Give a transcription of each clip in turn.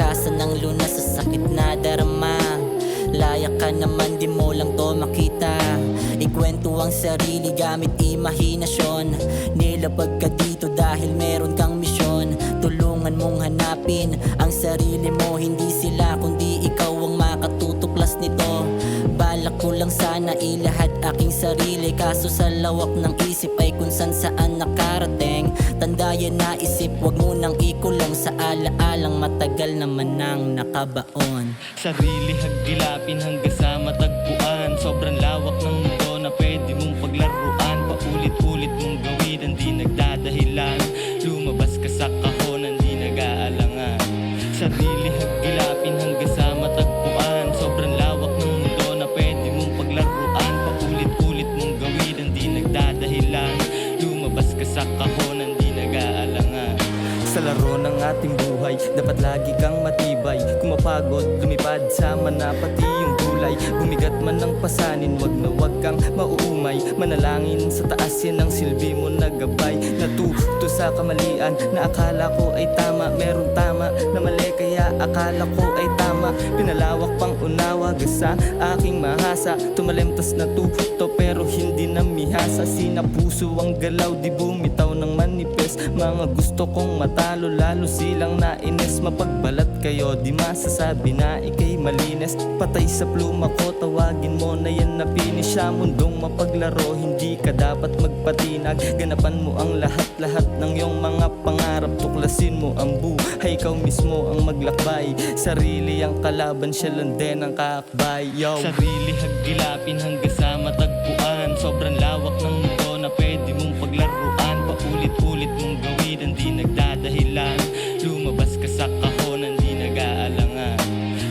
kalakasan ng lunas sa sakit na darama. Layak ka naman, di mo lang to makita. Ikwento ang sarili gamit imahinasyon. Nilabag ka dito dahil meron kang misyon. Tulungan mong hanapin ang sarili mo, hindi sila kundi ikaw ang makatutuklas nito. Balak ko lang sana ilahad aking sarili, kaso sa lawak ng isip ay kung saan nakarating. Tandayan na isip, wag mo nang ikulong sa alaalang matagal naman nang nakabaon. Sarili hagilapin hanggang sa matagpuan. Sobrang lawak ng mundo na pwede mong paglaruan. Paulit-ulit mong gawin, di nagdadahilan. Lumabas ka sa kahon, di nag-aalangan. Sarili hagilapin hanggang sa matagpuan. Sobrang lawak ng mundo na pwede mong paglaruan. Paulit-ulit mong gawin, di nagdadahilan. Lumabas ka sa kahon, di nag-aalangan. Sa laro ng ating buhay, dapat lagi kang matibay. Kung mapagod, lumipad sama na pati yung gulay. Bumigat man ng pasanin, wag na wag kang mauumay. Manalangin sa taas, yan ang silbi mo na gabay. Natuto sa kamalian na akala ko ay tama. Meron tama na mali kaya akala ko ay tama. Pinalawak pang unawa sa aking mahasa. Tumalemtas na tuto pero hindi na mihasa. Sinapuso ang galaw, di bumitaw ng manipes. Mga gusto kong matalo, lalo silang nainis. Mapagbalat kayo, di masasabi na ikay malinis. Patay sa pluma ko, tawagin mo na yan na finish. Sa mundong mapaglaro, hindi ka dapat magpatinag. Ganapan mo ang lahat-lahat ng iyong mga pangarap. Tuklasin mo ang buhay, ikaw mismo ang maglakbay. Sarili ang kalaban, siya lang din ang kakbay. Yo. Sarili hagilapin hanggang sa matagpuan. Sobrang lawak ng mundo na pwede mong paglaruan. Paulit-ulit mong gawin, di nagdadahilan. Lumabas ka sa kahon, di nag-aalangan.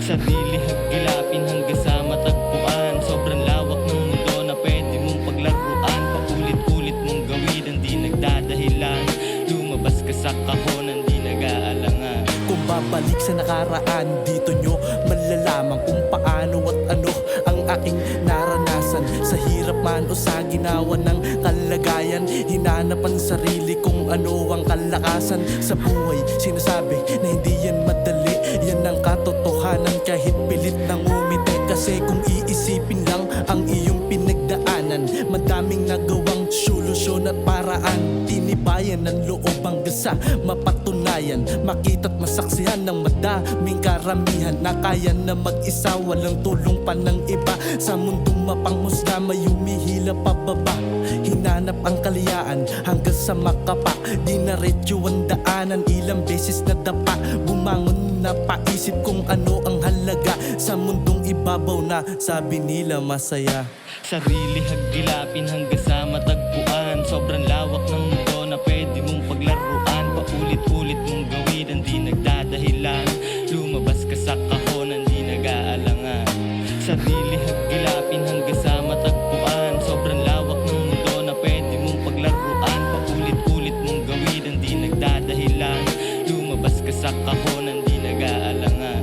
Sarili hagilapin hanggang sa matagpuan. Sobrang lawak ng mundo na pwede mong paglaruan. Paulit-ulit mong gawin, di nagdadahilan. Lumabas ka sa kahon, di nag-aalangan. Kung babalik sa nakaraan, dito nyo malalaman kung paano at ano ang aking naranasan. Sa hirap man o sa ginawa ng kalagayan, hinanap ang sarili kung ano ang kalakasan. Sa buhay, sinasabi na hindi yan madali. Yan ang katotohanan kahit pilit nang umiti. Kasi kung iisipin lang ang iyong pinagdaanan, madaming nagawang solusyon at paraan. Tinibayan ng loob hanggang sa mapatunayan, makita't masaksihan ng madaming karamihan na kaya na mag-isa, walang tulong pa ng iba. Sa mundong mapanghusga, may humihila pababa. Hinanap ang kaliyaan hanggang sa makapa. Di na retyo ang daanan, ilang beses na dapa. Bumangon na paisip kung ano ang halaga. Sa mundong ibabaw na sabi nila masaya. Sarili hagilapin hanggang sa matagpuan. Sobrang lawak ng mundo na pwede mong paglaruan. Paulit-ulit mong gawin, di nagdadahilan. Lumabas ka sa kahon, di nag-aalangan. Sarili hagilapin hanggang sa matagpuan. Sobrang lawak ng mundo na pwede mong paglaruan. Paulit-ulit mong gawin, di nagdadahilan. Lumabas ka sa kahon, di nag-aalangan.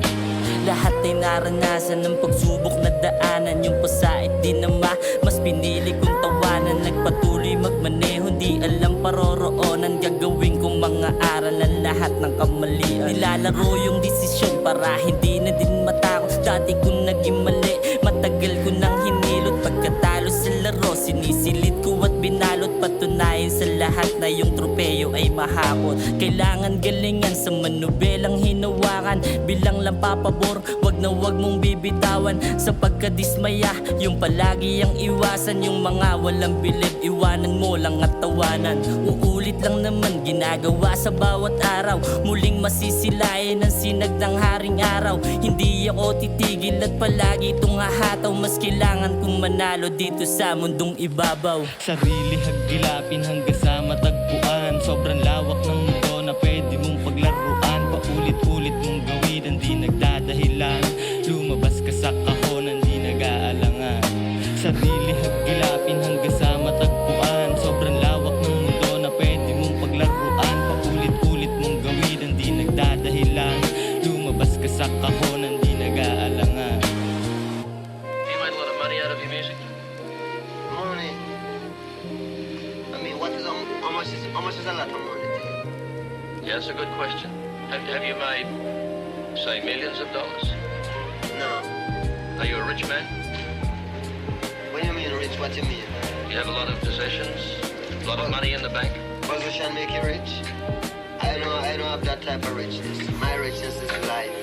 Lahat ay naranasan ng pagsubok na daanan. Yung pasait din naman, mas pinili kong tawanan. Nagpatuloy magmaneho, di alam paroroonan. Gagawin kong mga aral ang lahat ng kamalian. Nilalaro yung desisyon para hindi na din matakot. Dati kong naging mali, matagal ko nang hinilot. Pagkatalo sa laro, sinisilid ko at binalot. Patunayan sa lahat na yung tropeyo ay mahakot. Kailangan galingan sa manubelang hinawakan. Bilang lang papabor, wag na wag mong bibitawan. Sa pagkadismaya, yung palagi ang iwasan. Yung mga walang bilib, iwanan mo lang at tawanan. Uulit lang naman, ginagawa sa bawat araw. Muling masisilayan ang sinag ng haring araw. Hindi ako titigil at palagi itong hahataw. Mas kailangan kong manalo dito sa mundong ibabaw. Sarili hagilapin hanggang sa matagpuan. Sobrang lawak ng mundo na pwede mong paglaruan. Paulit-ulit mong gawin, di nagdadahilan. Lumabas ka sa kahon, di nag-aalangan. Sarili hagilapin hanggang sa matagpuan. Sobrang lawak ng mundo na pwede mong paglaruan. Paulit-ulit mong gawin, di nagdadahilan. Lumabas ka sa kahon, di nag-aalangan. You made a lot of money out of your music. Money. I mean, how much is a lot of money to you? Yeah, that's a good question. Have you made say millions of dollars? No. Are you a rich man? When you mean rich, what you mean? You have a lot of possessions? A lot of money in the bank? Position make you rich? I don't have that type of richness. My richness is life.